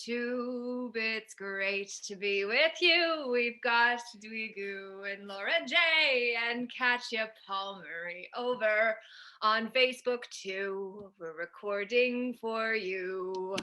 YouTube. It's great to be with you. We've got Duygu and Laura J and Katia Palmeri over on Facebook too. We're recording for you.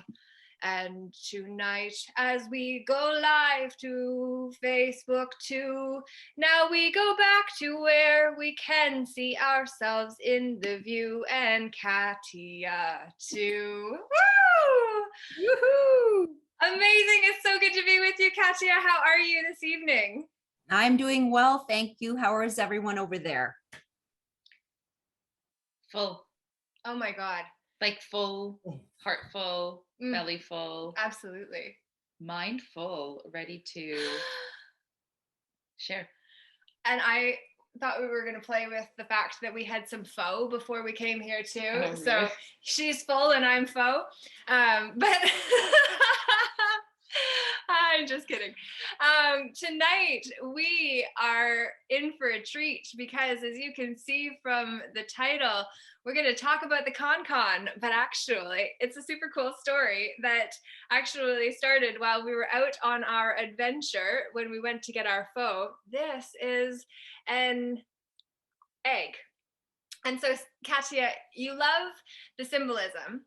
And tonight, as we go live to Facebook too, now we go back to where we can see ourselves in the view, and Katia too. Woo! Woohoo! Amazing. It's so good to be with you, Katia. How are you this evening? I'm doing well, thank you. How is everyone over there? Full. Oh my God. Like full, heart full, belly full. Absolutely. Mind full, ready to share. And I thought we were going to play with the fact that we had some faux before we came here too. Oh, really? So she's full and I'm faux. But I'm just kidding. Tonight we are in for a treat because, as you can see from the title, we're going to talk about the Kahn, but actually it's a super cool story that actually started while we were out on our adventure when we went to get our faux. This is an egg. And so, Katia, you love the symbolism.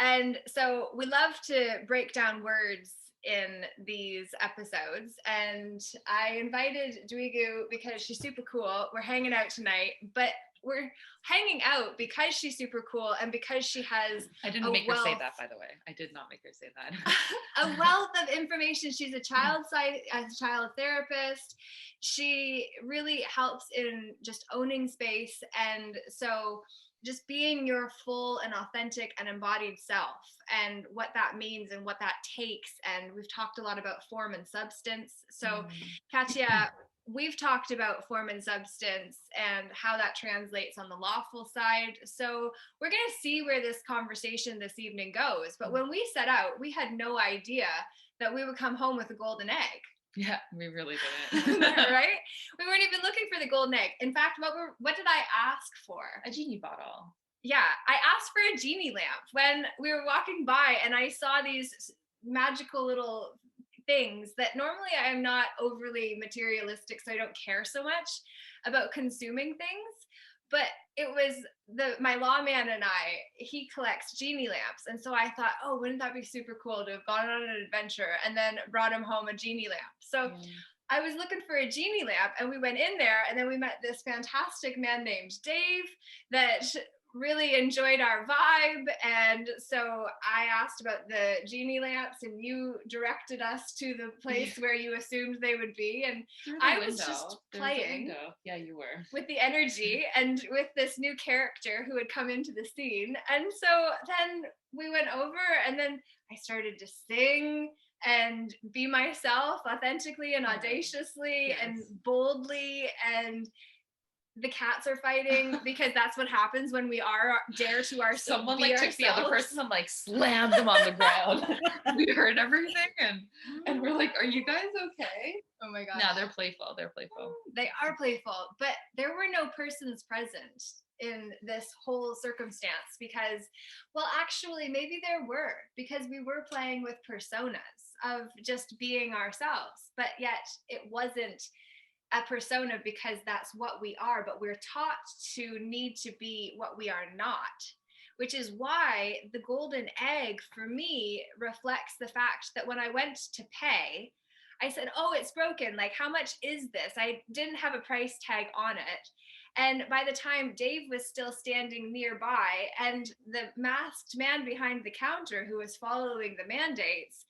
And so we love to break down words in these episodes. And I invited Duygu because she's super cool. We're hanging out tonight, but we're hanging out because she's super cool and because she has I didn't make her say that, by the way. I did not make her say that. A wealth of information. She's a child therapist. She really helps in just owning space. And so just being your full and authentic and embodied self and what that means and what that takes. And we've talked a lot about form and substance. So Katia, we've talked about form and substance and how that translates on the lawful side. So we're going to see where this conversation this evening goes. But when we set out, we had no idea that we would come home with a golden egg. Yeah, we really didn't. Right? We weren't even looking for the golden egg. In fact, what did I ask for? A genie bottle. Yeah, I asked for a genie lamp when we were walking by and I saw these magical little things that normally I'm not overly materialistic, so I don't care so much about consuming things. But it was my lawman and he collects genie lamps. And so I thought, oh, wouldn't that be super cool to have gone on an adventure and then brought him home a genie lamp. So I was looking for a genie lamp and we went in there and then we met this fantastic man named Dave that really enjoyed our vibe. And so I asked about the genie lamps and you directed us to the place where you assumed they would be. And I was just playing you were with the energy and with this new character who had come into the scene. And so then we went over and then I started to sing and be myself authentically and audaciously and boldly, and the cats are fighting because that's what happens when we dare to ourselves. Someone took the other person and slammed them on the ground. We heard everything and we're like, are you guys okay? Oh my God. No, they're playful. They are playful, but there were no persons present in this whole circumstance because, well, actually maybe there were, because we were playing with personas of just being ourselves, but yet it wasn't a persona because that's what we are, but we're taught to need to be what we are not, which is why the golden egg for me reflects the fact that when I went to pay, I said, oh, it's broken. Like, how much is this? I didn't have a price tag on it. And by the time Dave was still standing nearby and the masked man behind the counter who was following the mandates,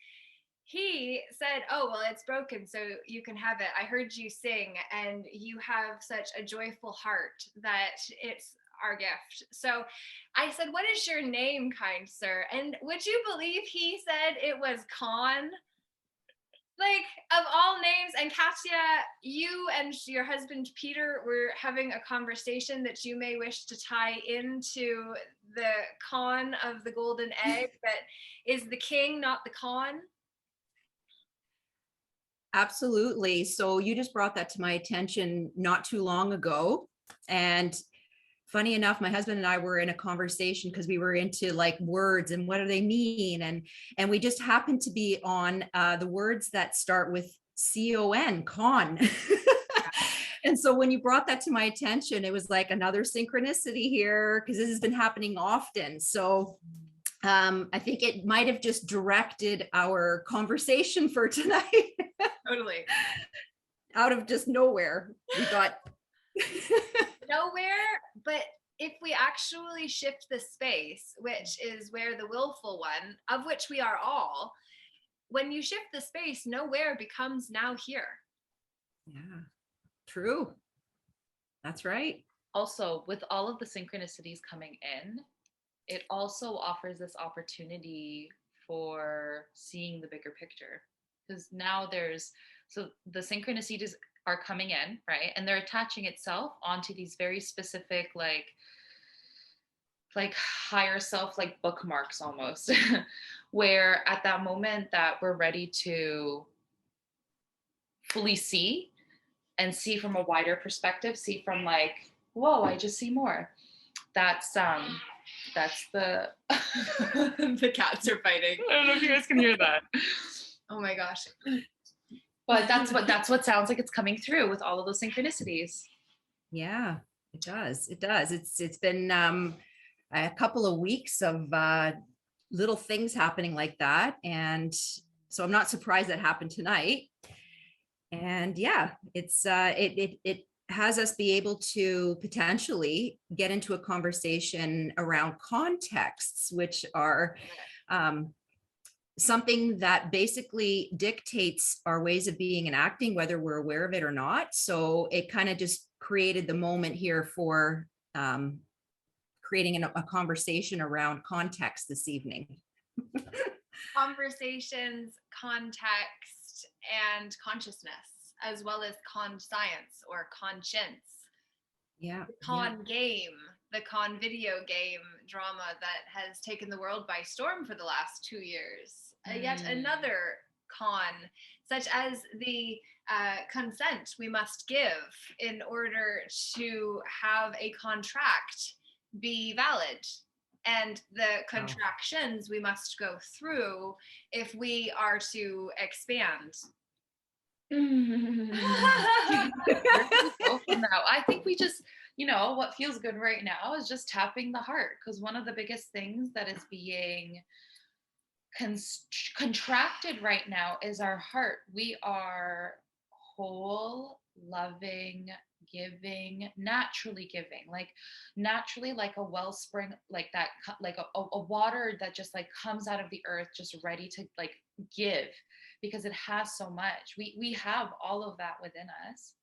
he said, oh, well, it's broken, so you can have it. I heard you sing, and you have such a joyful heart that it's our gift. So I said, what is your name, kind sir? And would you believe he said it was Kahn? Like, of all names. And Katia, you and your husband, Peter, were having a conversation that you may wish to tie into the Kahn of the golden egg, that is the king, not the Kahn. Absolutely. So you just brought that to my attention not too long ago. And funny enough, my husband and I were in a conversation because we were into like words and what do they mean, and we just happened to be on the words that start with con. And so when you brought that to my attention, it was like another synchronicity here, because this has been happening often. So I think it might have just directed our conversation for tonight. Totally. Out of just nowhere. We got nowhere, but if we actually shift the space, which is where the willful one, of which we are all, when you shift the space, nowhere becomes now here. Yeah, true. That's right. Also, with all of the synchronicities coming in, it also offers this opportunity for seeing the bigger picture. Because now so the synchronicities are coming in, right? And they're attaching itself onto these very specific, like higher self, like bookmarks almost, where at that moment that we're ready to fully see and see from a wider perspective, see from like, whoa, I just see more. That's the the cats are fighting. I don't know if you guys can hear that. Oh my gosh. But that's what sounds like it's coming through with all of those synchronicities. Yeah, it does. It does. It's been a couple of weeks of little things happening like that. And so I'm not surprised that happened tonight. And yeah, it's it has us be able to potentially get into a conversation around contexts, which are something that basically dictates our ways of being and acting, whether we're aware of it or not. So it kind of just created the moment here for creating a conversation around context this evening. Conversations, context, and consciousness, as well as conscience or conscience. Yeah. The con game, the con video game drama that has taken the world by storm for the last 2 years. Yet another con, such as the consent we must give in order to have a contract be valid, and the contractions we must go through if we are to expand. I think we just, what feels good right now is just tapping the heart, because one of the biggest things that is being contracted right now is our heart. We are whole, loving, giving, naturally like a wellspring, like that, like a water that just like comes out of the earth, just ready to like give, because it has so much. We have all of that within us.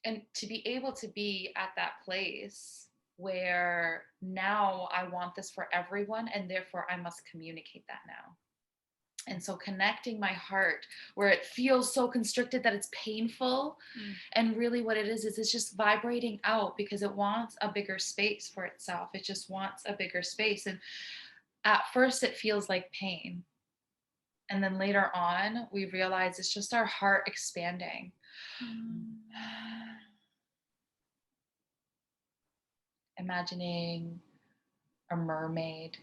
And to be able to be at that place where now I want this for everyone, and therefore I must communicate that now. And so connecting my heart where it feels so constricted that it's painful. And really what it is it's just vibrating out, because it wants a bigger space for itself. It just wants a bigger space. And at first it feels like pain. And then later on, we realize it's just our heart expanding. Imagining a mermaid,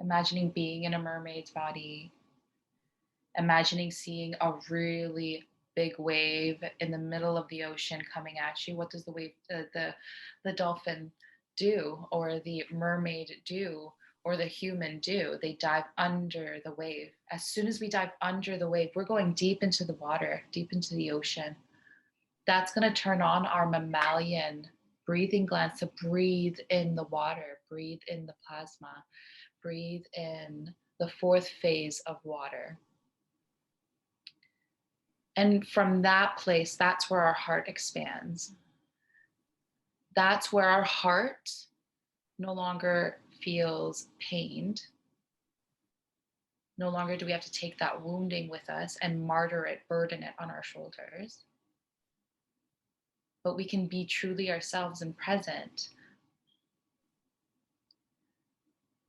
imagining being in a mermaid's body, imagining seeing a really big wave in the middle of the ocean coming at you. What does the wave, the dolphin do, or the mermaid do, or the human do? They dive under the wave. As soon as we dive under the wave, we're going deep into the water, deep into the ocean. That's going to turn on our mammalian breathing glands to breathe in the water, breathe in the plasma, breathe in the fourth phase of water. And from that place, that's where our heart expands. That's where our heart no longer feels pained. No longer do we have to take that wounding with us and martyr it, burden it on our shoulders. But we can be truly ourselves and present,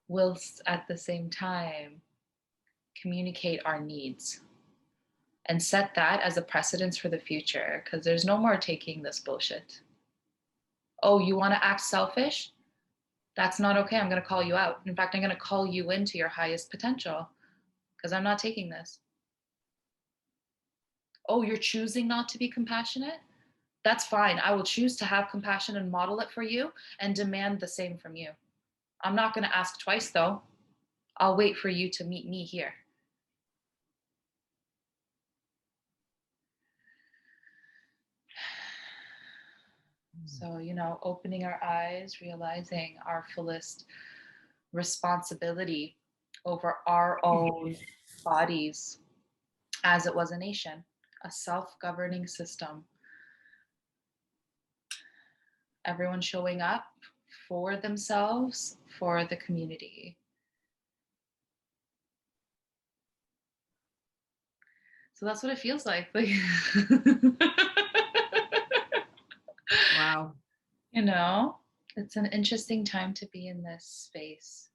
whilst at the same time communicate our needs and set that as a precedence for the future, because there's no more taking this bullshit. Oh, you want to act selfish? That's not okay. I'm going to call you out. In fact, I'm going to call you into your highest potential because I'm not taking this. Oh, you're choosing not to be compassionate? That's fine. I will choose to have compassion and model it for you and demand the same from you. I'm not going to ask twice though. I'll wait for you to meet me here. So, opening our eyes, realizing our fullest responsibility over our own bodies as it was a nation, a self-governing system. Everyone showing up for themselves, for the community. So that's what it feels like. Wow. It's an interesting time to be in this space.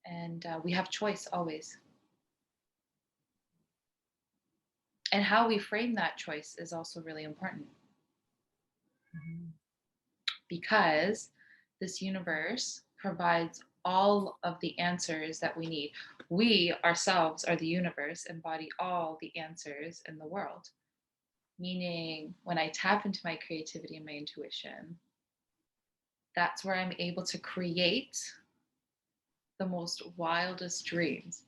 And we have choice always. And how we frame that choice is also really important. Mm-hmm. Because this universe provides all of the answers that we need. We ourselves are the universe, embody all the answers in the world. Meaning, when I tap into my creativity and my intuition, that's where I'm able to create the most wildest dreams.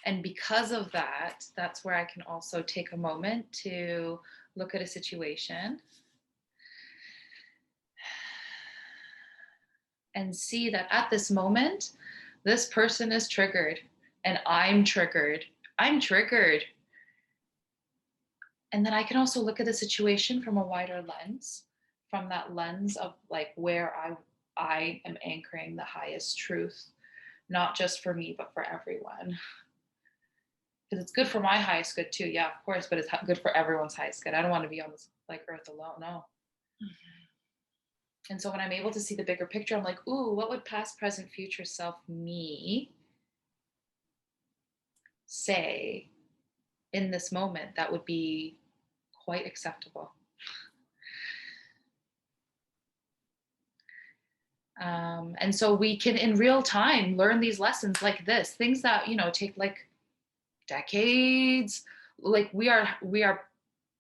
And because of that, that's where I can also take a moment to look at a situation and see that at this moment, this person is triggered and I'm triggered. I'm triggered. And then I can also look at the situation from a wider lens, from that lens of like where I am anchoring the highest truth, not just for me, but for everyone. Because it's good for my highest good too. Yeah, of course, but it's good for everyone's highest good. I don't want to be on this like earth alone. No. And so when I'm able to see the bigger picture, I'm like, ooh, what would past, present, future self me say in this moment that would be quite acceptable? And so we can in real time learn these lessons like this, things that, take like decades. Like we are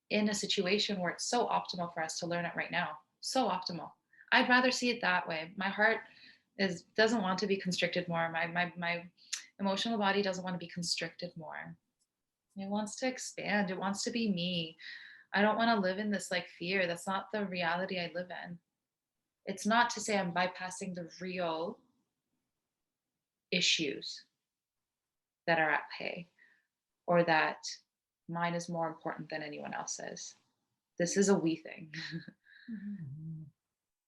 in a situation where it's so optimal for us to learn it right now. So optimal. I'd rather see it that way. My heart doesn't want to be constricted more. My emotional body doesn't want to be constricted more. It wants to expand. It wants to be me. I don't want to live in this like fear. That's not the reality I live in. It's not to say I'm bypassing the real issues that are at play or that mine is more important than anyone else's. This is a we thing. Mm-hmm.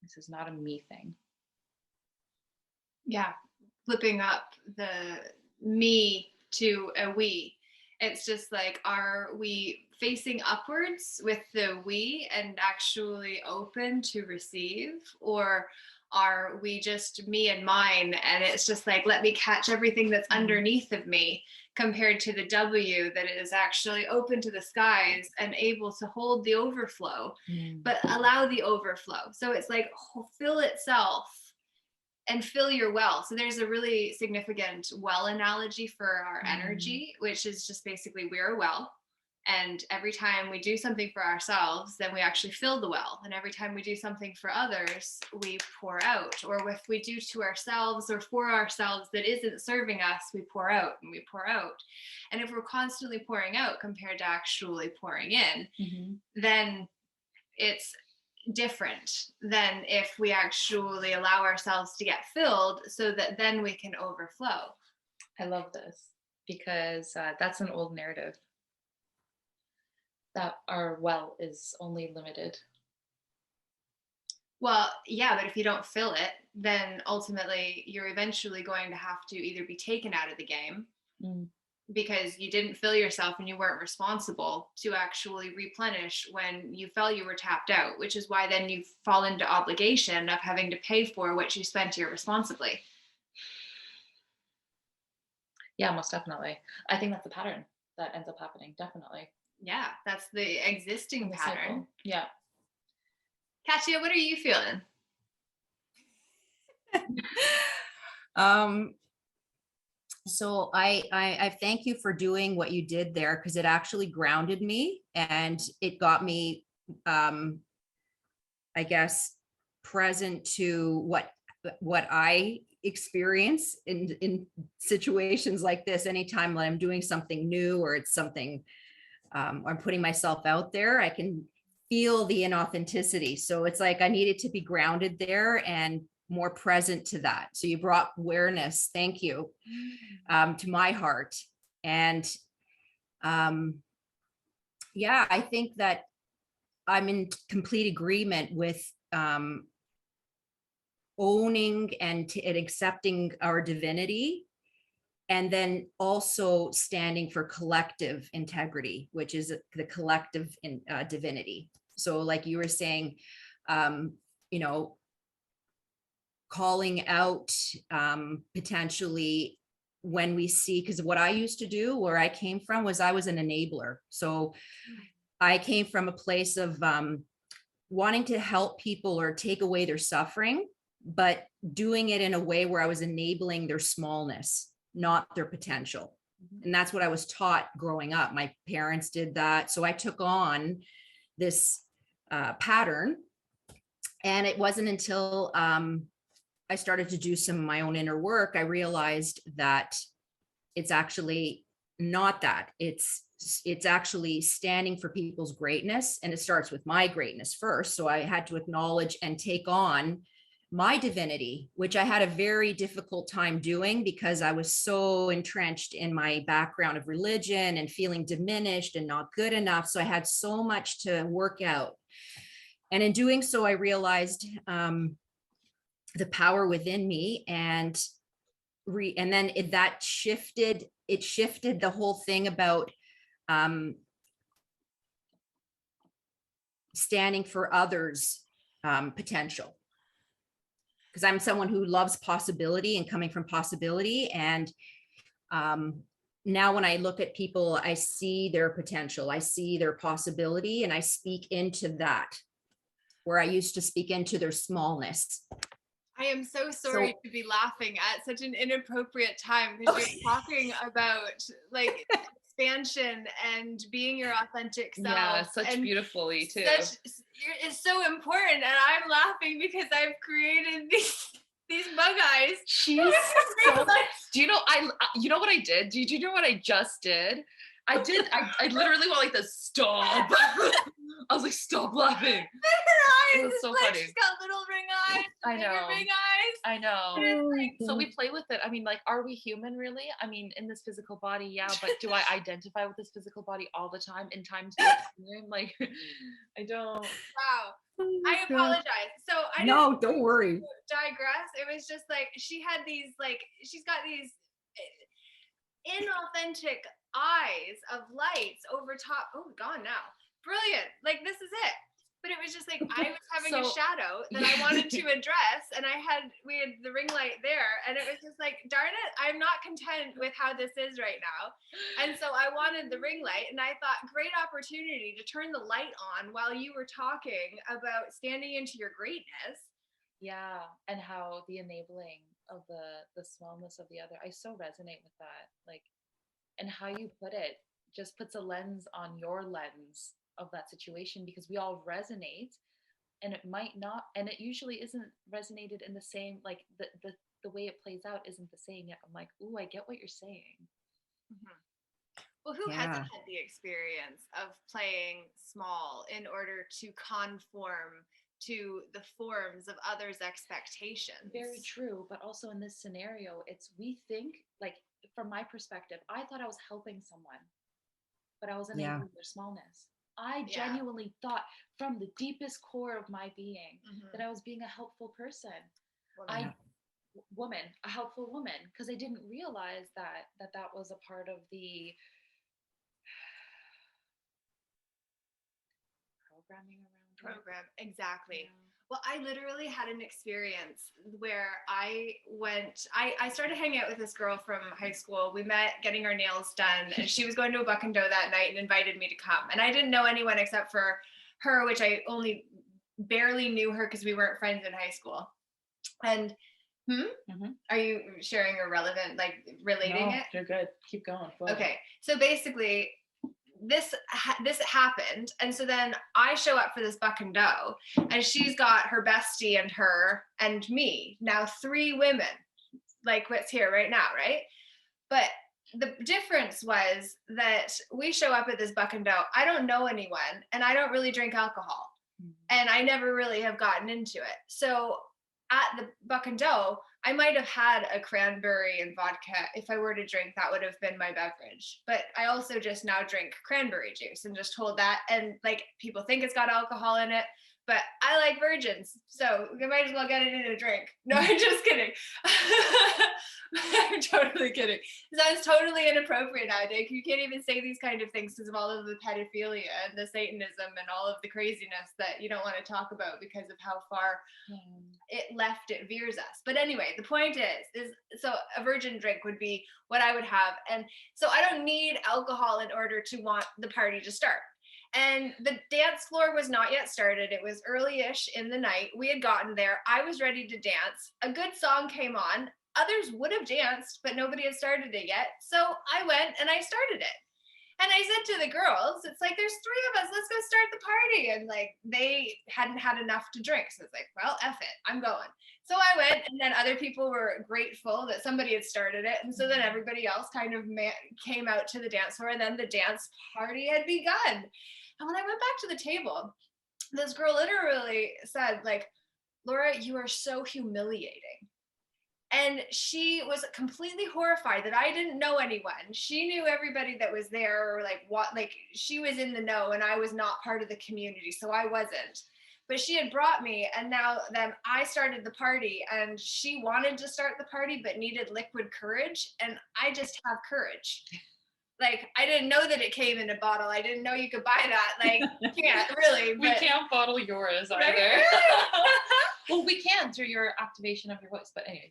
This is not a me thing. Yeah, flipping up the me to a we. It's just like, are we facing upwards with the we and actually open to receive? Or are we just me and mine? And it's just like, let me catch everything that's underneath of me, compared to the W that is actually open to the skies and able to hold the overflow, but allow the overflow. So it's like fill itself and fill your well. So there's a really significant well analogy for our energy, which is just basically we're a well. And every time we do something for ourselves, then we actually fill the well. And every time we do something for others, we pour out. Or if we do to ourselves or for ourselves that isn't serving us, we pour out and we pour out. And if we're constantly pouring out compared to actually pouring in, then it's different than if we actually allow ourselves to get filled so that then we can overflow. I love this because that's an old narrative that our well is only limited. Well, yeah, but if you don't fill it, then ultimately you're eventually going to have to either be taken out of the game because you didn't fill yourself and you weren't responsible to actually replenish when you felt you were tapped out, which is why then you fall into obligation of having to pay for what you spent irresponsibly. Yeah, most definitely. I think that's the pattern that ends up happening. Definitely. Yeah, that's the existing The pattern. cycle. Yeah. Katia, what are you feeling? So I thank you for doing what you did there, because it actually grounded me and it got me, I guess, present to what I experience in situations like this. Anytime that I'm doing something new or it's something, I'm putting myself out there, I can feel the inauthenticity. So it's like I needed to be grounded there and more present to that. So you brought awareness, thank you, to my heart. And yeah, I think that I'm in complete agreement with owning and accepting our divinity, and then also standing for collective integrity, which is the collective divinity. So like you were saying, you know, calling out potentially when we see, because what I used to do, where I came from, was I was an enabler. So I came from a place of wanting to help people or take away their suffering, but doing it in a way where I was enabling their smallness, not their potential. And that's what I was taught growing up. My parents did that. So I took on this pattern. And it wasn't until I started to do some of my own inner work, I realized that it's actually not that. It's actually standing for people's greatness, and it starts with my greatness first. So I had to acknowledge and take on my divinity, which I had a very difficult time doing because I was so entrenched in my background of religion and feeling diminished and not good enough. So I had so much to work out. And in doing so, I realized the power within me, and then that shifted. It shifted the whole thing about standing for others' potential, because I'm someone who loves possibility and coming from possibility. And now when I look at people, I see their potential, I see their possibility, and I speak into that, where I used to speak into their smallness. I am so sorry to be laughing at such an inappropriate time, because you're talking about like expansion and being your authentic self. Yeah, such and beautifully too. It's so important, and I'm laughing because I've created these bug eyes. She's so, do you know you know what I did? Do you know what I just did? I literally went like this, stop. I was like, stop laughing. It was so like funny. She's got little ring eyes. I know. Big eyes. I know. Like, so we play with it. I mean, like, are we human really? I mean, in this physical body, yeah, but do I identify with this physical body all the time in times like I don't. Wow. I apologize. So I No, don't worry. Digress. It was just like she's got these inauthentic eyes of lights over top. Oh, gone now. Brilliant. Like, this is it. But it was just like I was having a shadow that I wanted to address, and we had the ring light there, and it was just like, darn it, I'm not content with how this is right now. And so I wanted the ring light, and I thought, great opportunity to turn the light on while you were talking about standing into your greatness. Yeah, and how the enabling of the smallness of the other, I so resonate with that. Like, and how you put it just puts a lens on your lens of that situation, because we all resonate, and it might not, and it usually isn't resonated in the same, like the way it plays out isn't the same yet. I'm like, ooh, I get what you're saying. Mm-hmm. Well, who hasn't had the experience of playing small in order to conform to the forms of others' expectations? Very true. But also in this scenario, we think, like, from my perspective, I thought I was helping someone, but I was enabling their smallness. I genuinely thought from the deepest core of my being that I was being a helpful person. A helpful woman, because I didn't realize that was a part of the programming around program. Exactly. Well, I literally had an experience where I started hanging out with this girl from high school. We met getting our nails done, and she was going to a Buck and Doe that night and invited me to come. And I didn't know anyone except for her, which I only barely knew her because we weren't friends in high school. And are you sharing a relevant, like relating No, it? you're good. Keep going. Go ahead. Okay. So basically, this happened, and so then I show up for this Buck and Doe, and she's got her bestie and her and me, now 3 women, like what's here right now, right? But the difference was that we show up at this Buck and Doe, I don't know anyone, and I don't really drink alcohol, and I never really have gotten into it. So at the Buck and Doe, I might have had a cranberry and vodka. If I were to drink, that would have been my beverage. But I also just now drink cranberry juice and just told that. And like people think it's got alcohol in it, but I like virgins. So we might as well get it in a drink. No, I'm just kidding. I'm totally kidding. Sounds totally inappropriate nowadays. You can't even say these kind of things because of all of the pedophilia and the Satanism and all of the craziness that you don't want to talk about because of how far it veers us. But anyway, the point is so a virgin drink would be what I would have. And so I don't need alcohol in order to want the party to start. And the dance floor was not yet started. It was early-ish in the night. We had gotten there. I was ready to dance. A good song came on. Others would have danced, but nobody had started it yet. So I went and I started it. And I said to the girls, it's like, there's 3 of us, let's go start the party. And like, they hadn't had enough to drink. So it's like, well, F it, I'm going. So I went, and then other people were grateful that somebody had started it. And so then everybody else kind of came out to the dance floor, and then the dance party had begun. And when I went back to the table, this girl literally said, like, Laura, you are so humiliating. And she was completely horrified that I didn't know anyone. She knew everybody that was there, or like what, like she was in the know, and I was not part of the community, so I wasn't. But she had brought me, and now then I started the party, and she wanted to start the party but needed liquid courage, and I just have courage. Like, I didn't know that it came in a bottle. I didn't know you could buy that. Like, you can't really. We can't bottle yours either. Right? Well, we can through your activation of your voice. But anyways,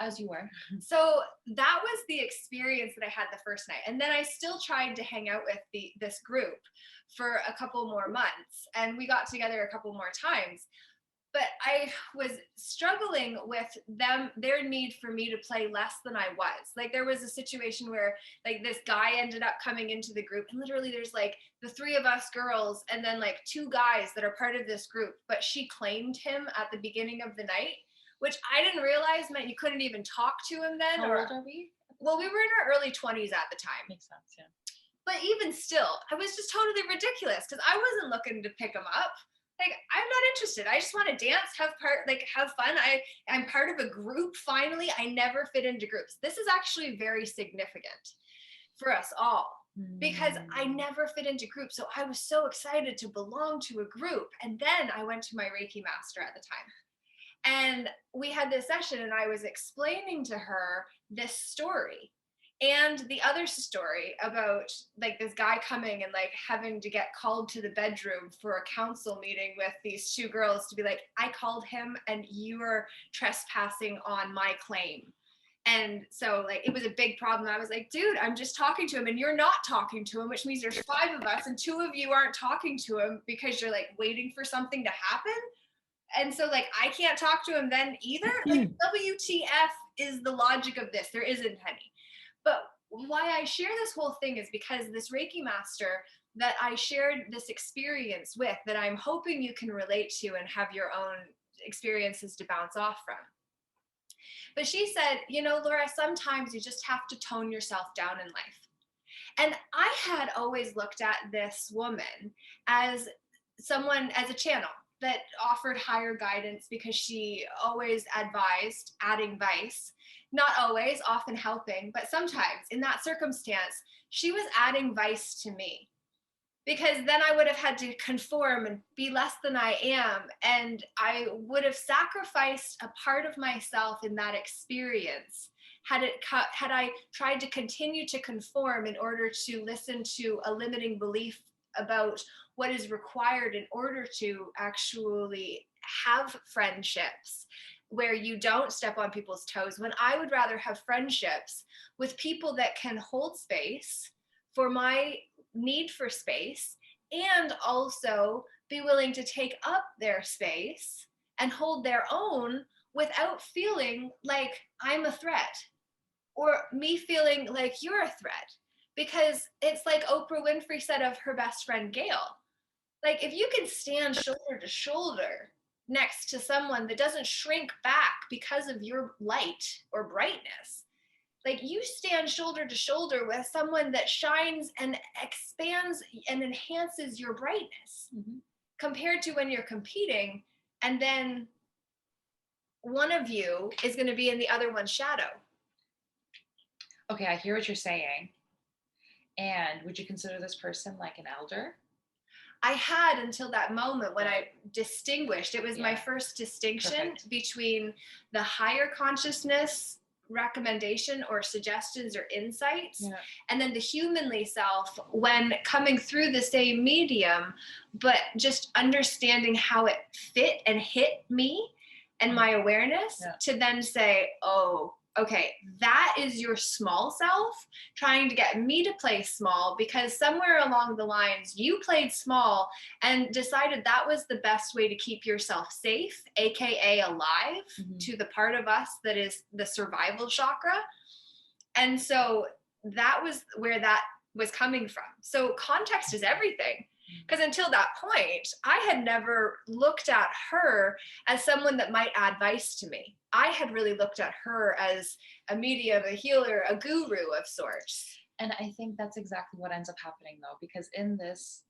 as you were. So that was the experience that I had the first night. And then I still tried to hang out with this group for a couple more months. And we got together a couple more times. But I was struggling with their need for me to play less than I was. Like, there was a situation where like this guy ended up coming into the group, and literally there's like the 3 of us girls and then like 2 guys that are part of this group, but she claimed him at the beginning of the night, which I didn't realize meant you couldn't even talk to him then. How old are we? Well, we were in our early 20s at the time. Makes sense, yeah. But even still, I was just totally ridiculous because I wasn't looking to pick him up. Like, I'm not interested. I just want to dance, have fun. I'm part of a group. Finally, I never fit into groups. This is actually very significant for us all because I never fit into groups. So I was so excited to belong to a group. And then I went to my Reiki master at the time. And we had this session, and I was explaining to her this story. And the other story about like this guy coming and like having to get called to the bedroom for a council meeting with these 2 girls to be like, I called him and you are trespassing on my claim. And so like it was a big problem. I was like, dude, I'm just talking to him and you're not talking to him, which means there's 5 of us and 2 of you aren't talking to him because you're like waiting for something to happen. And so like I can't talk to him then either. Like, WTF is the logic of this? There isn't any. But why I share this whole thing is because this Reiki master that I shared this experience with, that I'm hoping you can relate to and have your own experiences to bounce off from. But she said, you know, Laura, sometimes you just have to tone yourself down in life. And I had always looked at this woman as someone, as a channel that offered higher guidance because she always advised adding vice. Not always, often helping, but sometimes in that circumstance, she was adding vice to me because then I would have had to conform and be less than I am. And I would have sacrificed a part of myself in that experience had I tried to continue to conform in order to listen to a limiting belief about what is required in order to actually have friendships where you don't step on people's toes, when I would rather have friendships with people that can hold space for my need for space, and also be willing to take up their space and hold their own without feeling like I'm a threat, or me feeling like you're a threat. Because it's like Oprah Winfrey said of her best friend Gail, like, if you can stand shoulder to shoulder next to someone that doesn't shrink back because of your light or brightness, like, you stand shoulder to shoulder with someone that shines and expands and enhances your brightness, compared to when you're competing and then one of you is going to be in the other one's shadow. Okay, I hear what you're saying. And would you consider this person like an elder? I had until that moment when I distinguished. It was my first distinction between the higher consciousness recommendation or suggestions or insights, and then the humanly self when coming through the same medium, but just understanding how it fit and hit me and my awareness to then say, oh, okay, that is your small self trying to get me to play small, because somewhere along the lines you played small and decided that was the best way to keep yourself safe, aka alive, to the part of us that is the survival chakra. And so that was where that was coming from. So context is everything. Because until that point, I had never looked at her as someone that might advise to me. I had really looked at her as a medium, a healer, a guru of sorts. And I think that's exactly what ends up happening, though, because in this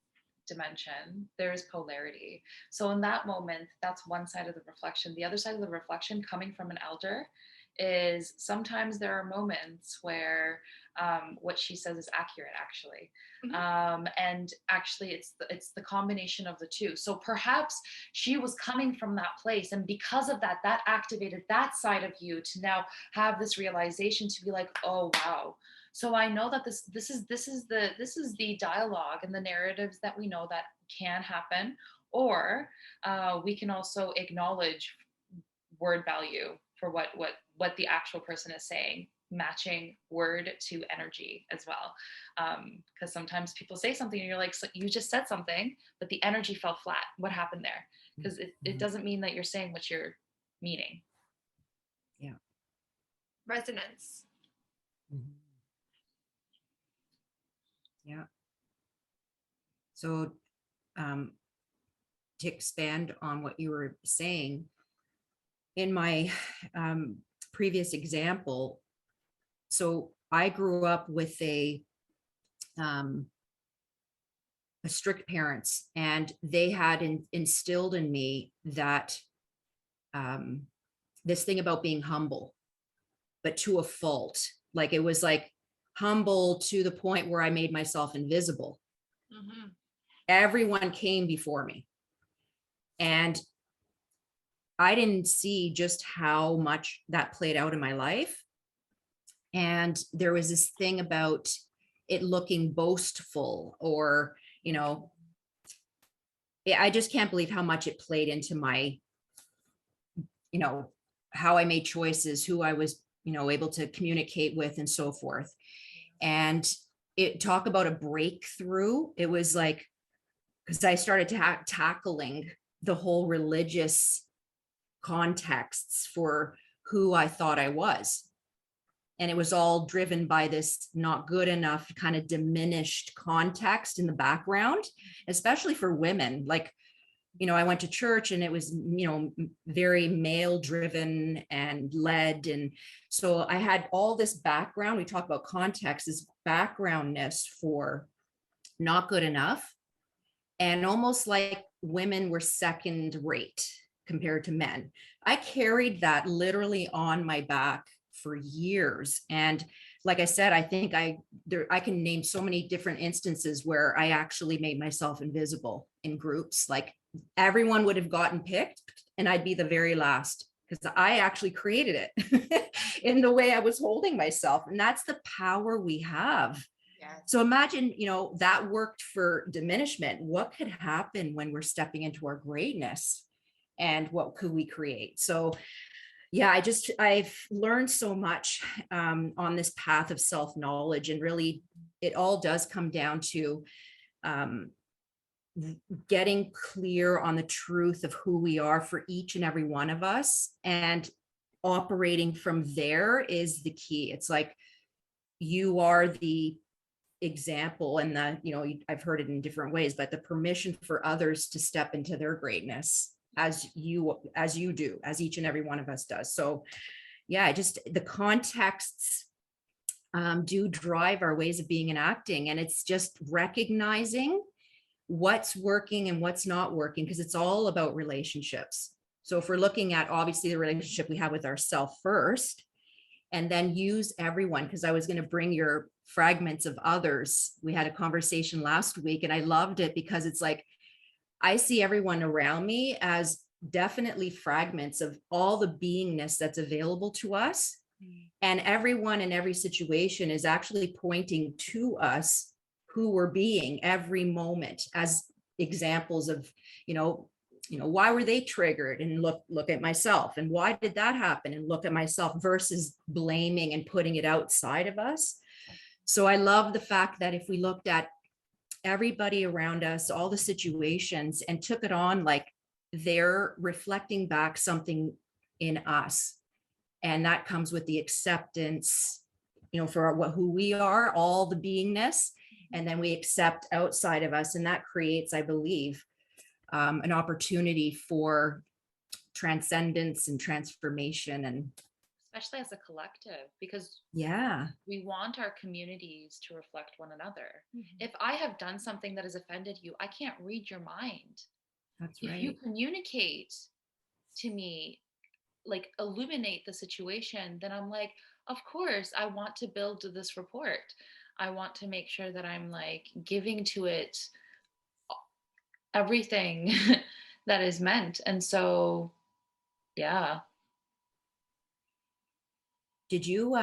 dimension, there is polarity. So in that moment, that's one side of the reflection. The other side of the reflection coming from an elder is sometimes there are moments where what she says is accurate, actually. And actually it's the combination of the two. So perhaps she was coming from that place, and because of that, that activated that side of you to now have this realization to be like, oh wow, so I know that this is the dialogue and the narratives that we know that can happen. Or we can also acknowledge word value for what the actual person is saying, matching word to energy as well. Because sometimes people say something and you're like, so you just said something, but the energy fell flat. What happened there? Because it doesn't mean that you're saying what you're meaning. Yeah. Resonance. Yeah. So to expand on what you were saying, in my previous example, so I grew up with a strict parents, and they had instilled in me that this thing about being humble, but to a fault. Like, it was like humble to the point where I made myself invisible. Everyone came before me, and I didn't see just how much that played out in my life. And there was this thing about it looking boastful, or, you know, I just can't believe how much it played into my, you know, how I made choices, who I was, you know, able to communicate with, and so forth. And it talk about a breakthrough. It was like, because I started tackling the whole religious contexts for who I thought I was. And it was all driven by this not good enough, kind of diminished context in the background, especially for women. Like, you know, I went to church and it was, you know, very male driven and led. And so I had all this background. We talk about context, this backgroundness for not good enough. And almost like women were second rate compared to men. I carried that literally on my back for years. And like I said, I think I can name so many different instances where I actually made myself invisible in groups. Like, everyone would have gotten picked and I'd be the very last, because I actually created it in the way I was holding myself. And that's the power we have. Yes. So imagine, you know, that worked for diminishment. What could happen when we're stepping into our greatness? and what could we create. So yeah, I've learned so much on this path of self-knowledge, and really it all does come down to getting clear on the truth of who we are for each and every one of us, and operating from there is the key. It's like you are the example, and I've heard it in different ways, but the permission for others to step into their greatness as you do, as each and every one of us does. So yeah, just the contexts do drive our ways of being and acting, and it's just recognizing what's working and what's not working, because it's all about relationships. So if we're looking at obviously the relationship we have with ourselves first, and then use everyone, because I was going to bring your fragments of others. We had a conversation last week and I loved it, because it's like I see everyone around me as definitely fragments of all the beingness that's available to us. And everyone in every situation is actually pointing to us, who we're being every moment, as examples of, why were they triggered, and look at myself, and why did that happen, and look at myself, versus blaming and putting it outside of us. So I love the fact that if we looked at everybody around us, all the situations, and took it on like they're reflecting back something in us, and that comes with the acceptance, for who we are, all the beingness, and then we accept outside of us, and that creates, I believe, an opportunity for transcendence and transformation, and especially as a collective, because yeah, we want our communities to reflect one another. If I have done something that has offended you, I can't read your mind. that's If right. you communicate to me, like illuminate the situation, then I'm like, of course, I want to build this report. I want to make sure that I'm like giving to it everything that is meant. And so, yeah. Did you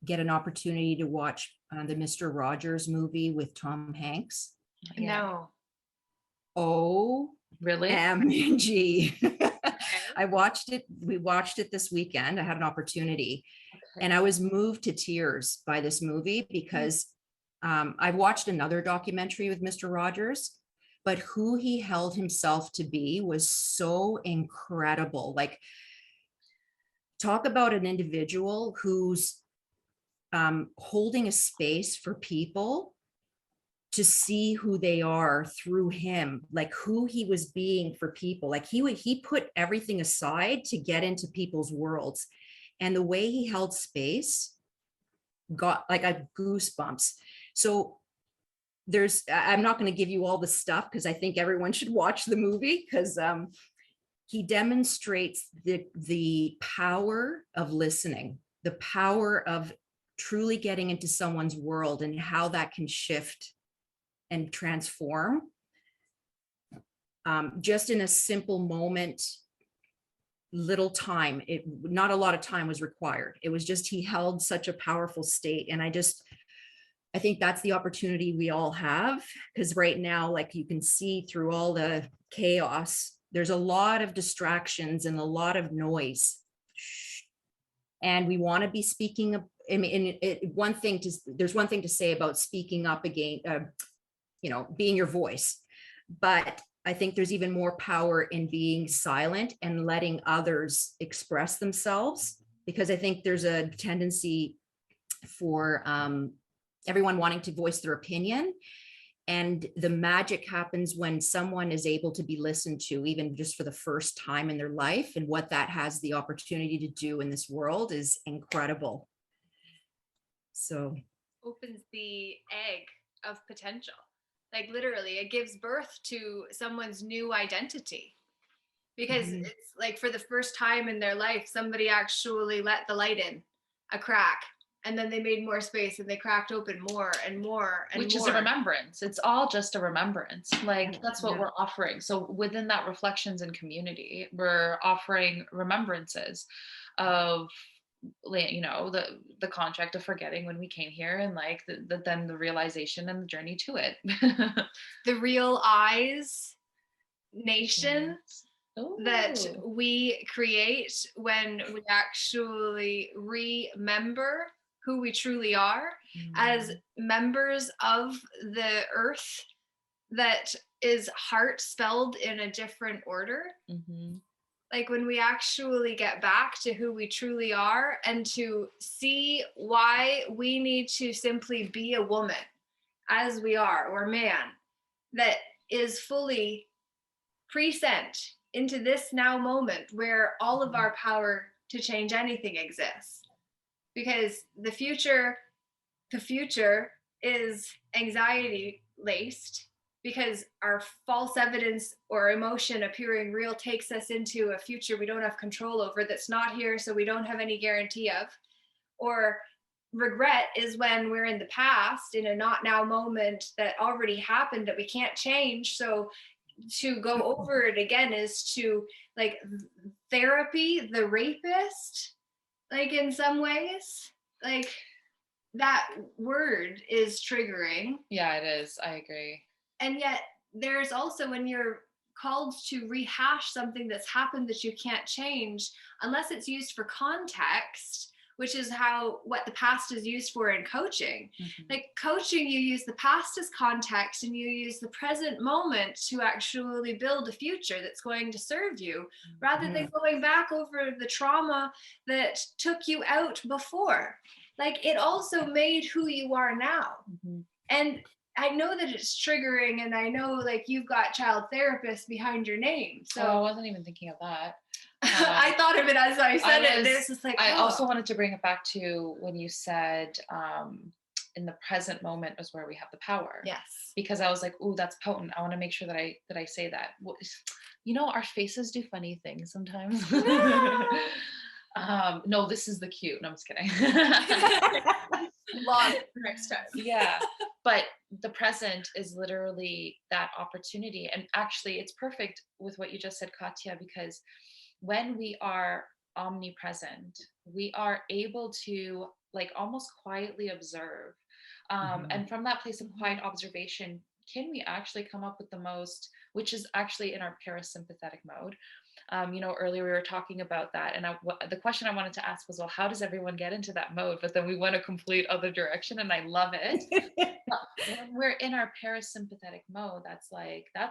get an opportunity to watch the Mr. Rogers movie with Tom Hanks? Yeah. No. Oh, Really? MG. Okay. We watched it this weekend. I had an opportunity, Okay. and I was moved to tears by this movie, because I've watched another documentary with Mr. Rogers, but who he held himself to be was so incredible. Like, talk about an individual who's holding a space for people to see who they are through him, like who he was being for people. Like he put everything aside to get into people's worlds, and the way he held space got like a goosebumps. So I'm not going to give you all the stuff, because I think everyone should watch the movie, because he demonstrates the power of listening, the power of truly getting into someone's world, and how that can shift and transform just in a simple moment, little time. Not a lot of time was required. It was just, he held such a powerful state. And I think that's the opportunity we all have, because right now, like you can see through all the chaos, there's a lot of distractions and a lot of noise. And we want to be speaking. I mean, there's one thing to say about speaking up again, being your voice. But I think there's even more power in being silent and letting others express themselves, because I think there's a tendency for everyone wanting to voice their opinion. And the magic happens when someone is able to be listened to, even just for the first time in their life. And what that has the opportunity to do in this world is incredible. So Opens the egg of potential. Like literally, it gives birth to someone's new identity. Because it's like for the first time in their life, somebody actually let the light in a crack. And then they made more space, and they cracked open more and more and Which more. is a remembrance. It's all just a remembrance. Like that's what we're offering. So within that reflections and community, we're offering remembrances of, the contract of forgetting when we came here, and like then the realization and the journey to it. The Real Eyes Nation. that Ooh. we create when we actually remember who we truly are as members of the earth that is heart spelled in a different order. Mhm. Like when we actually get back to who we truly are and to see why we need to simply be a woman as we are, or man, that is fully present into this now moment where all of our power to change anything exists. Because the future is anxiety laced, because our false evidence or emotion appearing real takes us into a future we don't have control over, that's not here, so we don't have any guarantee of. Or regret is when we're in the past in a not now moment that already happened that we can't change. So to go over it again is to, like, therapy the rapist, like, in some ways. Like, that word is triggering. Yeah, it is. I agree. And yet there's also, when you're called to rehash something that's happened that you can't change, unless it's used for context, which is what the past is used for in coaching. Like coaching, you use the past as context and you use the present moment to actually build a future that's going to serve you, rather than going back over the trauma that took you out before. Like, it also made who you are now. And I know that it's triggering, and I know, like, you've got child therapists behind your name. So I wasn't even thinking of that. I thought of it as I said it. And it's just like, I also wanted to bring it back to when you said in the present moment is where we have the power. Yes. Because I was like, ooh, that's potent. I want to make sure that I say that. You know, our faces do funny things sometimes. No. No, this is the cue. No, I'm just kidding. Long next time. Yeah, but the present is literally that opportunity. And actually, it's perfect with what you just said, Katia, because when we are omnipresent, we are able to, like, almost quietly observe. And from that place of quiet observation, can we actually come up with the most, which is actually in our parasympathetic mode. You know, earlier we were talking about that, and the question I wanted to ask was, well, how does everyone get into that mode? But then we went a complete other direction, and I love it. When we're in our parasympathetic mode, that's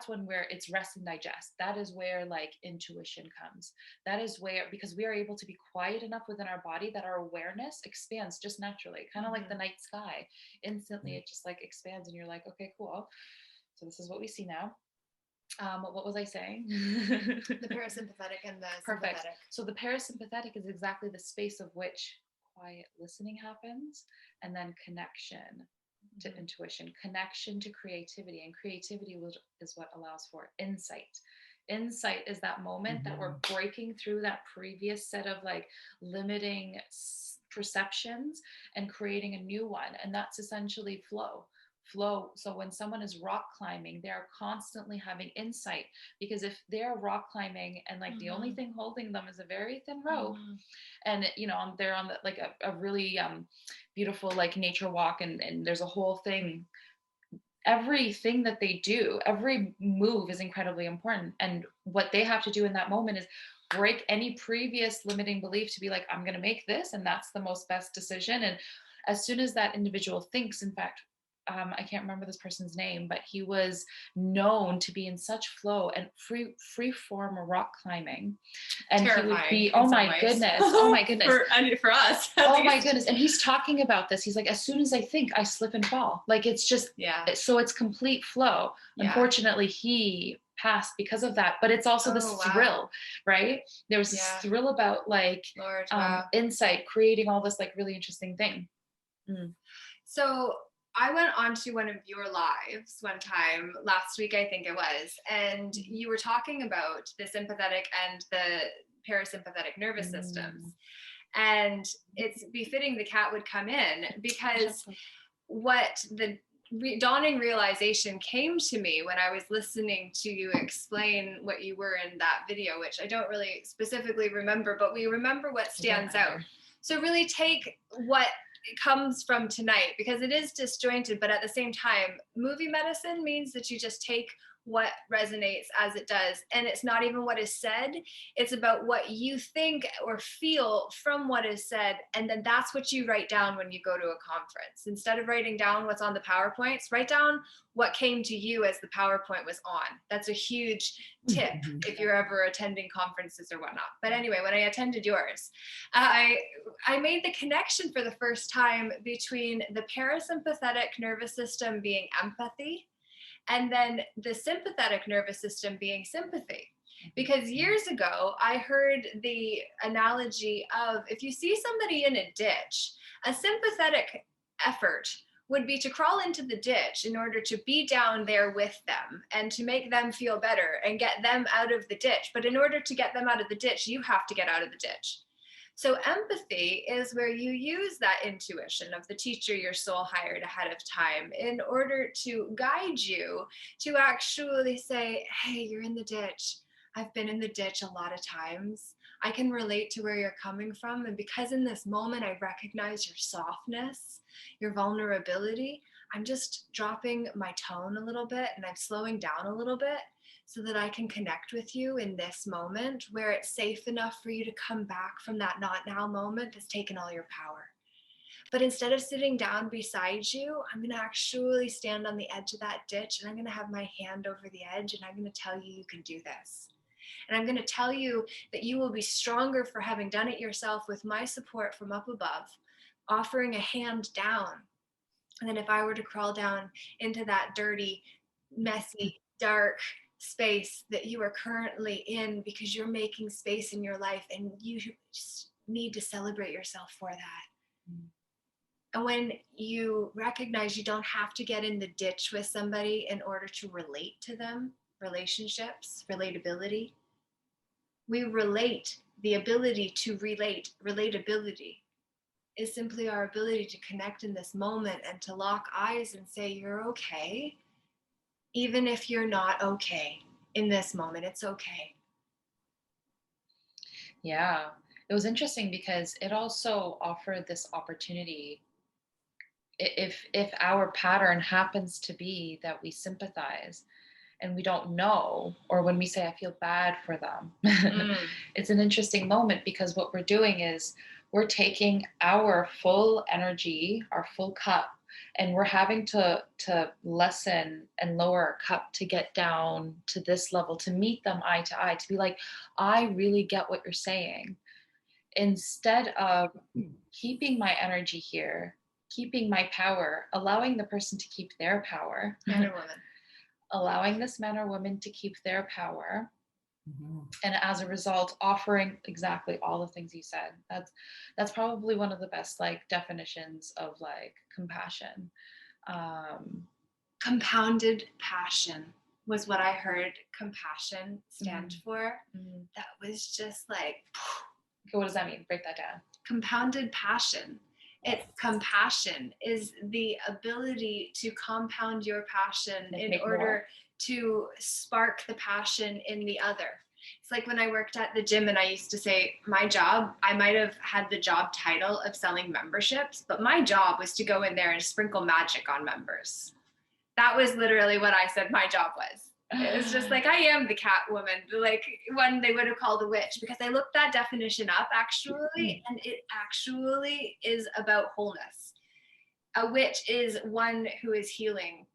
when it's rest and digest. That is where, like, intuition comes. That is where, because we are able to be quiet enough within our body that our awareness expands just naturally, kind of like the night sky. Instantly, it just, like, expands, and you're like, okay, cool. So this is what we see now. What was I saying? The parasympathetic and the Perfect. sympathetic. So the parasympathetic is exactly the space of which quiet listening happens, and then connection to intuition, connection to creativity, and creativity is what allows for insight. Insight is that moment that we're breaking through that previous set of, like, limiting perceptions and creating a new one, and that's essentially flow. So when someone is rock climbing, they are constantly having insight, because if they're rock climbing and, like, the only thing holding them is a very thin rope, and, you know, they're on like a really beautiful, like, nature walk, and there's a whole thing, everything that they do, every move is incredibly important, and what they have to do in that moment is break any previous limiting belief to be like, I'm going to make this, and that's the most best decision. And as soon as that individual thinks, in fact, I can't remember this person's name, but he was known to be in such flow and free form rock climbing, and Terrifying, he would be, oh my goodness, for us. Oh my goodness. And he's talking about this. He's like, as soon as I think, I slip and fall. Like, it's just, so it's complete flow. Unfortunately, he passed because of that, but it's also this thrill, right? There was this thrill about, like, insight, creating all this, like, really interesting thing. So I went on to one of your lives one time last week, I think it was, and you were talking about the sympathetic and the parasympathetic nervous systems. And it's befitting the cat would come in, because what the dawning realization came to me when I was listening to you explain what you were in that video, which I don't really specifically remember, but we remember what stands out. So really take what comes from tonight, because it is disjointed, but at the same time, movie medicine means that you just take what resonates as it does. And it's not even what is said, it's about what you think or feel from what is said. And then that's what you write down when you go to a conference. Instead of writing down what's on the PowerPoints, write down what came to you as the PowerPoint was on. That's a huge tip if you're ever attending conferences or whatnot. But anyway, when I attended yours, I made the connection for the first time between the parasympathetic nervous system being empathy and then the sympathetic nervous system being sympathy. Because years ago, I heard the analogy of if you see somebody in a ditch, a sympathetic effort would be to crawl into the ditch in order to be down there with them and to make them feel better and get them out of the ditch. But in order to get them out of the ditch, you have to get out of the ditch. So empathy is where you use that intuition of the teacher your soul hired ahead of time in order to guide you to actually say, hey, you're in the ditch. I've been in the ditch a lot of times. I can relate to where you're coming from. And because in this moment, I recognize your softness, your vulnerability, I'm just dropping my tone a little bit and I'm slowing down a little bit so that I can connect with you in this moment where it's safe enough for you to come back from that not now moment that's taken all your power. But instead of sitting down beside you, I'm going to actually stand on the edge of that ditch and I'm going to have my hand over the edge and I'm going to tell you you can do this. And I'm going to tell you that you will be stronger for having done it yourself with my support from up above, offering a hand down. And then if I were to crawl down into that dirty, messy, dark space that you are currently in because you're making space in your life and you just need to celebrate yourself for that. And when you recognize you don't have to get in the ditch with somebody in order to relate to them, relationships, relatability, we relate, the ability to relate, relatability is simply our ability to connect in this moment and to lock eyes and say, you're okay. Even if you're not okay in this moment, it's okay. Yeah, it was interesting because it also offered this opportunity. If our pattern happens to be that we sympathize and we don't know, or when we say I feel bad for them, it's an interesting moment because what we're doing is we're taking our full energy, our full cup, and we're having to lessen and lower our cup to get down to this level, to meet them eye to eye, to be like, I really get what you're saying. Instead of keeping my energy here, keeping my power, allowing the person to keep their power. Man or woman. Allowing this man or woman to keep their power. And as a result, offering exactly all the things you said. That's probably one of the best like definitions of like compassion. Compounded passion was what I heard compassion stand for. That was just like, okay, what does that mean? Break that down. Compounded passion. It's compassion is the ability to compound your passion in order to spark the passion in the other. It's like when I worked at the gym and I used to say my job, I might have had the job title of selling memberships, but my job was to go in there and sprinkle magic on members. That was literally what I said my job was. It was just like, I am the cat woman, like one they would have called a witch, because I looked that definition up actually, and it actually is about wholeness. A witch is one who is healing.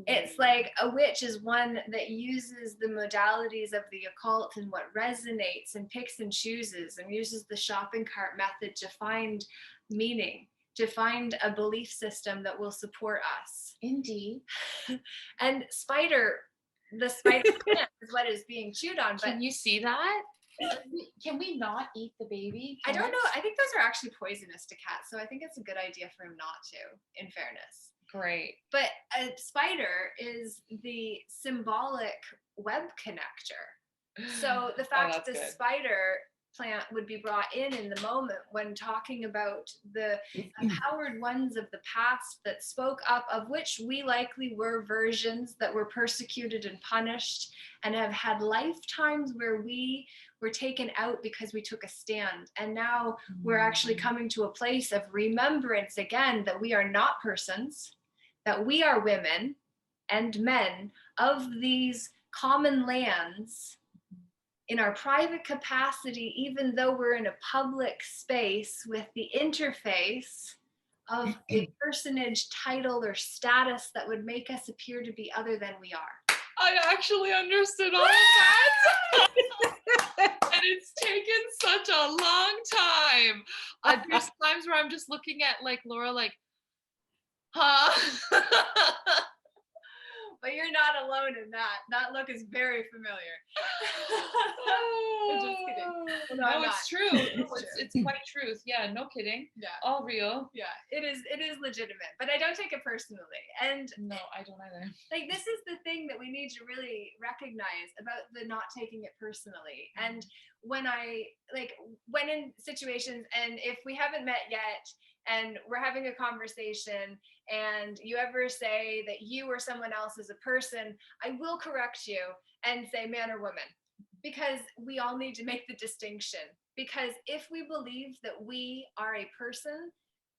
It's like a witch is one that uses the modalities of the occult and what resonates and picks and chooses and uses the shopping cart method to find meaning, to find a belief system that will support us. Indeed. And the spider plant is what is being chewed on. But can you see that? Can we not eat the baby? I don't know. I think those are actually poisonous to cats. So I think it's a good idea for him not to, in fairness. Great. But a spider is the symbolic web connector. So the fact the spider plant would be brought in the moment when talking about the empowered ones of the past that spoke up, of which we likely were versions that were persecuted and punished and have had lifetimes where we were taken out because we took a stand. And now we're actually coming to a place of remembrance again that we are not persons, that we are women and men of these common lands in our private capacity, even though we're in a public space with the interface of a personage, title, or status that would make us appear to be other than we are. I actually understood all of that. And it's taken such a long time. There's times where I'm just looking at like Laura like, huh? But you're not alone in that. That look is very familiar. I'm just kidding. Well, No, I'm it's not. true. No, it's quite truth. Yeah, no kidding. Yeah. All real. Yeah, it is legitimate, but I don't take it personally. And No, I don't either. like, this is the thing that we need to really recognize about the not taking it personally. And when in situations, and if we haven't met yet and we're having a conversation and you ever say that you or someone else is a person, I will correct you and say man or woman, because we all need to make the distinction. Because if we believe that we are a person,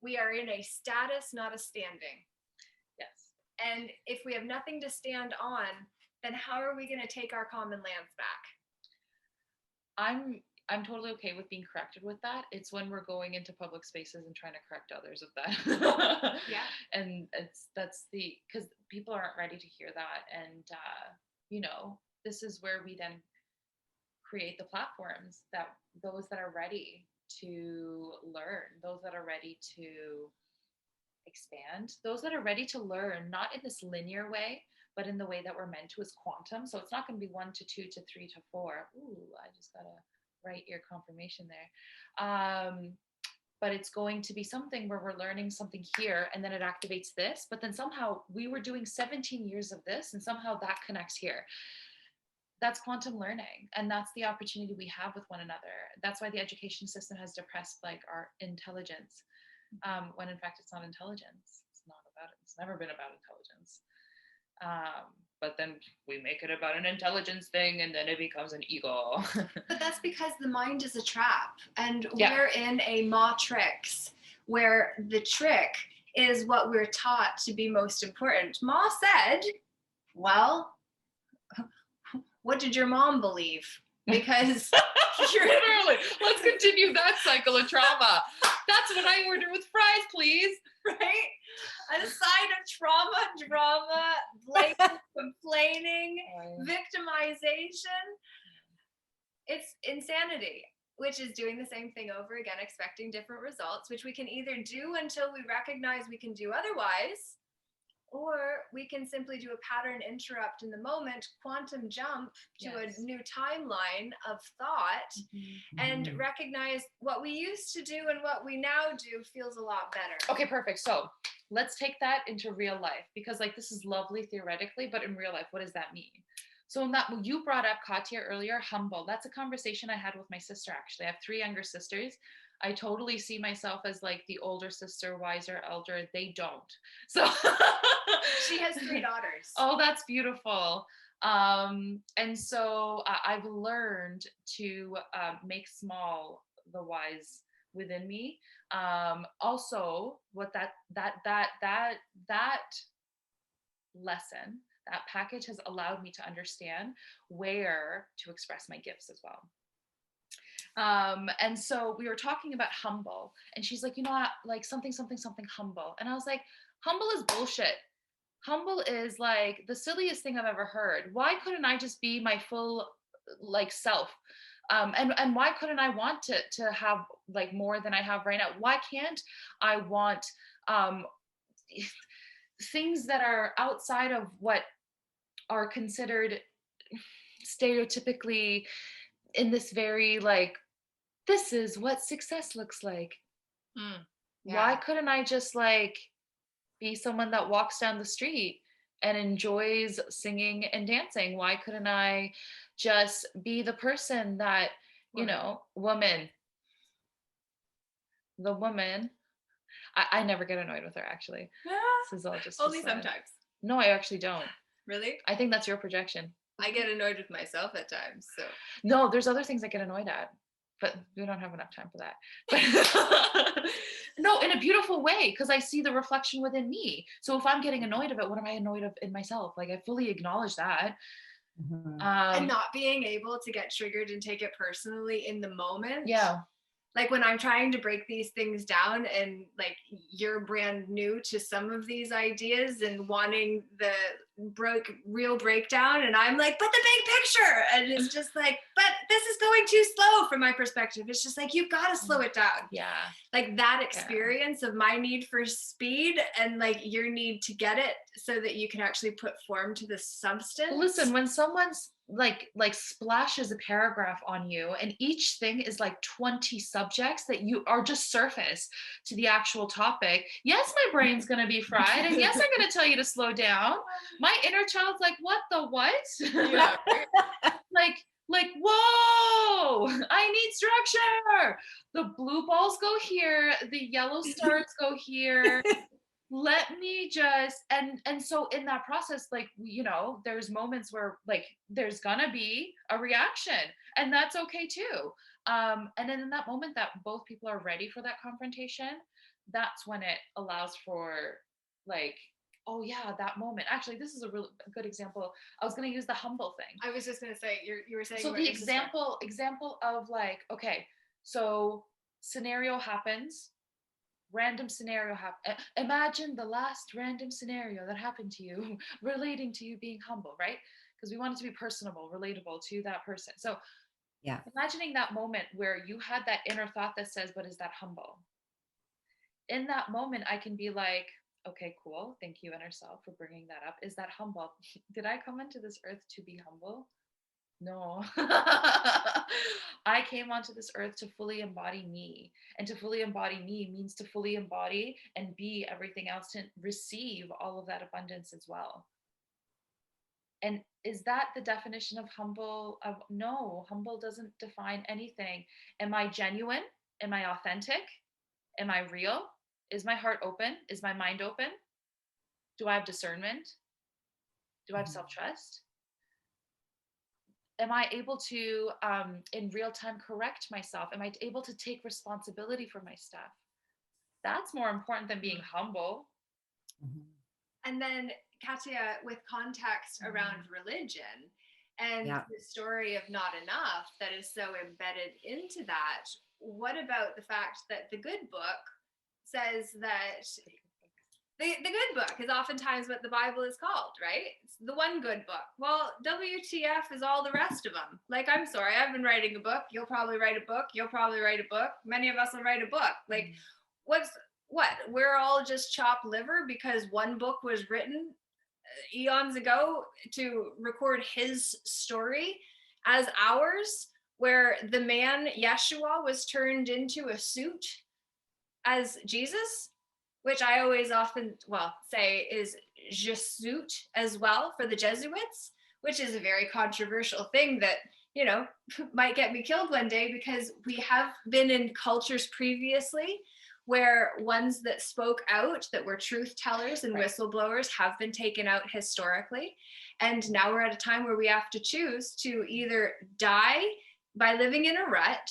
we are in a status, not a standing. Yes. And if we have nothing to stand on, then how are we going to take our common lands back? I'm totally okay with being corrected with that. It's when we're going into public spaces and trying to correct others of that. Yeah. And that's because people aren't ready to hear that. And this is where we then create the platforms that those that are ready to learn, those that are ready to expand, those that are ready to learn, not in this linear way, but in the way that we're meant to, as quantum. So it's not going to be 1 to 2 to 3 to 4. Ooh, I just got a right ear confirmation there. But it's going to be something where we're learning something here, and then it activates this, but then somehow we were doing 17 years of this, and somehow that connects here. That's quantum learning, and that's the opportunity we have with one another. That's why the education system has depressed like our intelligence, when in fact it's not intelligence. It's not about it. It's never been about intelligence. But then we make it about an intelligence thing, and then it becomes an ego. But that's because the mind is a trap, and Yeah. we're in a matrix where the trick is what we're taught to be most important. Ma said, well, what did your mom believe? Because Literally, let's continue that cycle of trauma. That's what I order with fries, please. right? A side of trauma, drama, blaming, complaining, victimization. It's insanity, which is doing the same thing over again, expecting different results, which we can either do until we recognize we can do otherwise, or we can simply do a pattern interrupt in the moment, quantum jump to Yes. a new timeline of thought, and recognize what we used to do and what we now do feels a lot better. Okay, perfect. So let's take that into real life, because like this is lovely theoretically, but in real life, what does that mean? So in that, you brought up, Katia, earlier, humble. That's a conversation I had with my sister, actually. I have 3 younger sisters. I totally see myself as like the older sister, wiser, elder. They don't. So She has 3 daughters. Oh, that's beautiful. And so I've learned to make small the wise within me. Also, what that lesson, that package has allowed me to understand where to express my gifts as well. And so we were talking about humble, and she's like, like something humble. And I was like, humble is bullshit. Humble is like the silliest thing I've ever heard. Why couldn't I just be my full like self? And why couldn't I want to have like more than I have right now? Why can't I want things that are outside of what are considered stereotypically in this very like, this is what success looks like. Yeah. Why couldn't I just like be someone that walks down the street and enjoys singing and dancing? Why couldn't I just be the person that, woman. I never get annoyed with her, actually. This is all just Only sometimes. No, I actually don't. Really? I think that's your projection. I get annoyed with myself at times. So No, there's other things I get annoyed at. but we don't have enough time for that. But no, in a beautiful way, because I see the reflection within me. So if I'm getting annoyed of it, what am I annoyed of in myself? Like, I fully acknowledge that. And not being able to get triggered and take it personally in the moment. Yeah. Like when I'm trying to break these things down and like you're brand new to some of these ideas and wanting the real breakdown, and I'm like, but the big picture, and it's just like, but this is going too slow from my perspective. It's just like, you've got to slow it down. Yeah. Like that experience of my need for speed and like your need to get it so that you can actually put form to the substance. Well, listen, when someone's like splashes a paragraph on you and each thing is like 20 subjects that you are just surface to the actual topic, yes, my brain's going to be fried, and yes, I'm going to tell you to slow down. My inner child's like, what the what? Yeah. like whoa, I need structure. The blue balls go here, the yellow stars go here. Let me just, and so in that process, like, you know, there's moments where like there's gonna be a reaction, and that's okay too. And then in that moment that both people are ready for that confrontation, that's when it allows for like, oh yeah, that moment. Actually, this is a really good example. I was going to use the humble thing. I was just going to say, you were saying. So the example of like, okay, so scenario happens, random scenario happen. Imagine the last random scenario that happened to you relating to you being humble, right? Because we want it to be personable, relatable to that person. So yeah, imagining that moment where you had that inner thought that says, but is that humble? In that moment, I can be like, okay, cool. Thank you, inner self, for bringing that up. Is that humble? Did I come into this earth to be humble? No. I came onto this earth to fully embody me. And to fully embody me means to fully embody and be everything else, to receive all of that abundance as well. And is that the definition of humble? No, humble doesn't define anything. Am I genuine? Am I authentic? Am I real? Is my heart open? Is my mind open? Do I have discernment? Do I have self-trust? Am I able to, in real time, correct myself? Am I able to take responsibility for my stuff? That's more important than being humble. And then, Katia, with context around religion and the story of not enough that is so embedded into that, what about the fact that the good book says that the good book is oftentimes what the Bible is called, right? It's the one good book. Well, WTF is all the rest of them. Like, I'm sorry, I've been writing a book. You'll probably write a book. You'll probably write a book. Many of us will write a book. Like, what? We're all just chopped liver because one book was written eons ago to record his story as ours, where the man Yeshua was turned into a suit as Jesus, which I always often say is Jesuit as well for the Jesuits, which is a very controversial thing that, you know, might get me killed one day, because we have been in cultures previously where ones that spoke out, that were truth tellers and whistleblowers, have been taken out historically. And now we're at a time where we have to choose to either die by living in a rut,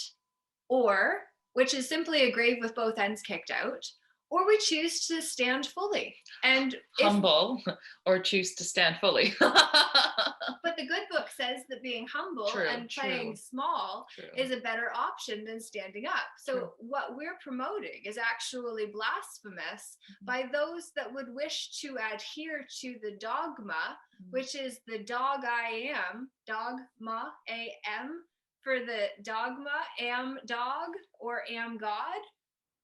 or, which is simply a grave with both ends kicked out, or we choose to stand fully and humble, or choose to stand fully. But the good book says that being humble and playing small is a better option than standing up. So what we're promoting is actually blasphemous by those that would wish to adhere to the dogma, which is the dog I am, dogma, A-M, for the dogma, am dog, or am God,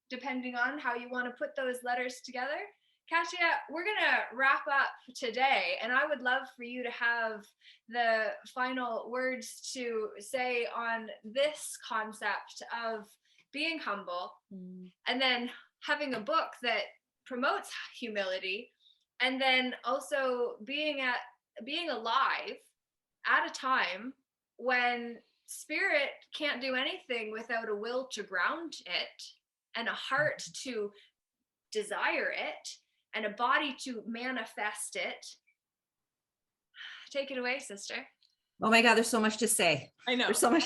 depending on how you want to put those letters together. Katia, we're going to wrap up today, and I would love for you to have the final words to say on this concept of being humble, and then having a book that promotes humility, and then also being alive at a time when spirit can't do anything without a will to ground it, and a heart to desire it, and a body to manifest it. Take it away, sister. Oh my God, there's so much to say. I know. There's so much.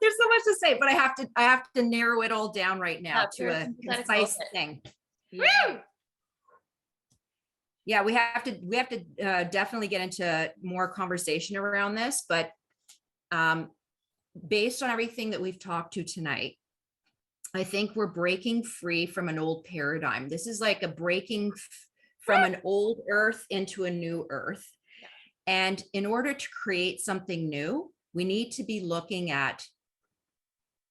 There's there's so much to say, but I have to narrow it all down right now Yeah, to very a sympathetic concise bullshit. thing. Yeah. Yeah, we have to definitely get into more conversation around this, but based on everything that we've talked to tonight, I think we're breaking free from an old paradigm. This is like a breaking from an old earth into a new earth. Yeah. And in order to create something new, we need to be looking at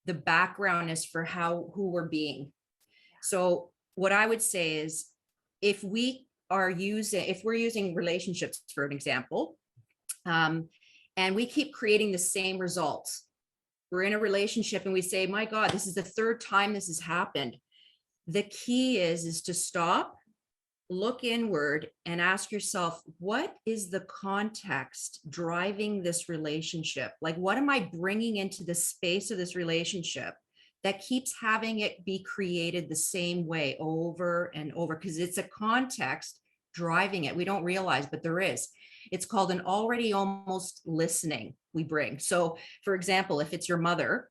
the background as for who we're being. So what I would say is, if we're using relationships for an example, and we keep creating the same results. We're in a relationship and we say, my God, this is the third time this has happened. The key is to stop, look inward, and ask yourself, what is the context driving this relationship? Like, what am I bringing into the space of this relationship that keeps having it be created the same way over and over? Because it's a context driving it. We don't realize, but there is. It's called an already almost listening we bring. So, for example, if it's your mother,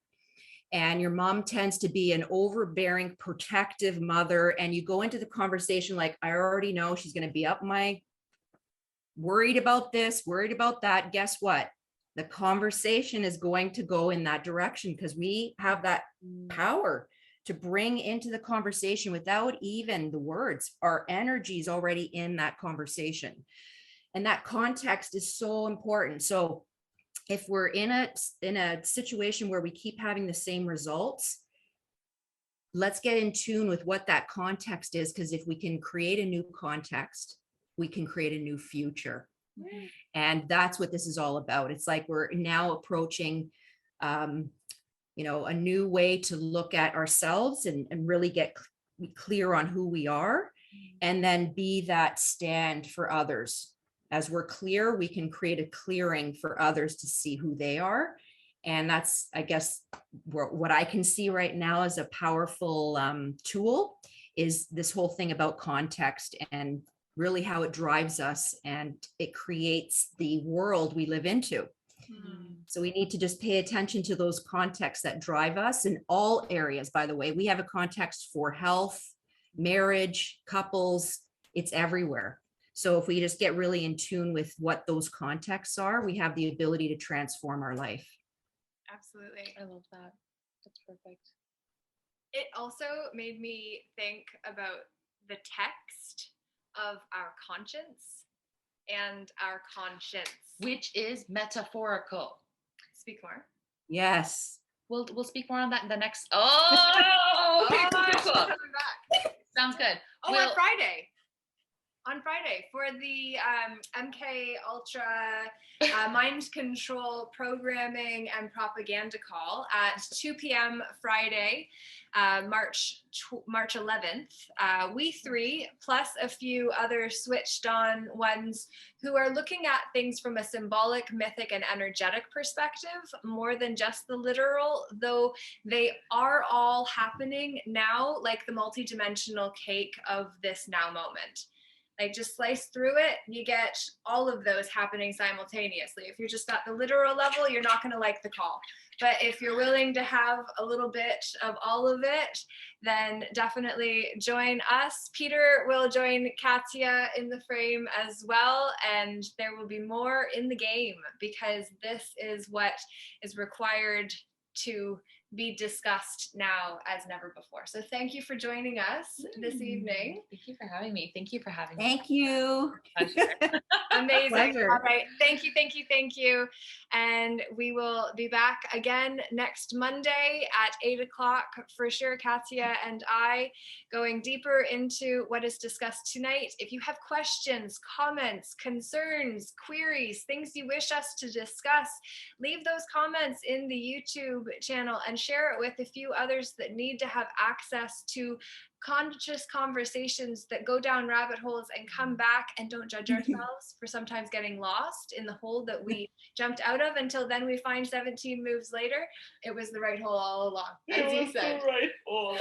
and your mom tends to be an overbearing, protective mother, and you go into the conversation like, I already know she's going to be up my, worried about this, worried about that. Guess what? The conversation is going to go in that direction, because we have that power to bring into the conversation without even the words. Our energy is already in that conversation. And that context is so important. So if we're in a situation where we keep having the same results, let's get in tune with what that context is, because if we can create a new context, we can create a new future. Mm-hmm. And that's what this is all about. It's like we're now approaching a new way to look at ourselves and really get clear on who we are, and then be that stand for others. As we're clear, we can create a clearing for others to see who they are. And that's, I guess, what I can see right now as a powerful tool is this whole thing about context and really how it drives us and it creates the world we live into. So we need to just pay attention to those contexts that drive us in all areas. By the way, we have a context for health, marriage, couples, it's everywhere. So if we just get really in tune with what those contexts are, we have the ability to transform our life. Absolutely. I love that. That's perfect. It also made me think about the text of our conscience and our conscience, which is metaphorical. Speak more. Yes. We'll speak more on that in the next. Oh, okay, cool. Sounds good. Oh, on Friday for the MK Ultra mind control programming and propaganda call at 2 p.m. Friday, March 11th. We three, plus a few other switched on ones who are looking at things from a symbolic, mythic, and energetic perspective, more than just the literal, though they are all happening now, like the multidimensional cake of this now moment. Like, just slice through it, you get all of those happening simultaneously. If you're just at the literal level, you're not going to like the call. But if you're willing to have a little bit of all of it, then definitely join us. Peter will join Katia in the frame as well. And there will be more in the game, because this is what is required to be discussed now as never before. So thank you for joining us this evening. Thank you for having me. Thank you for having me. Thank you. Amazing. Pleasure. All right. Thank you. And we will be back again next Monday at 8:00 for sure. Katia and I going deeper into what is discussed tonight. If you have questions, comments, concerns, queries, things you wish us to discuss, leave those comments in the YouTube channel and share it with a few others that need to have access to conscious conversations that go down rabbit holes and come back, and don't judge ourselves for sometimes getting lost in the hole that we jumped out of until then we find 17 moves later it was the right hole all along, as you said. The right hole.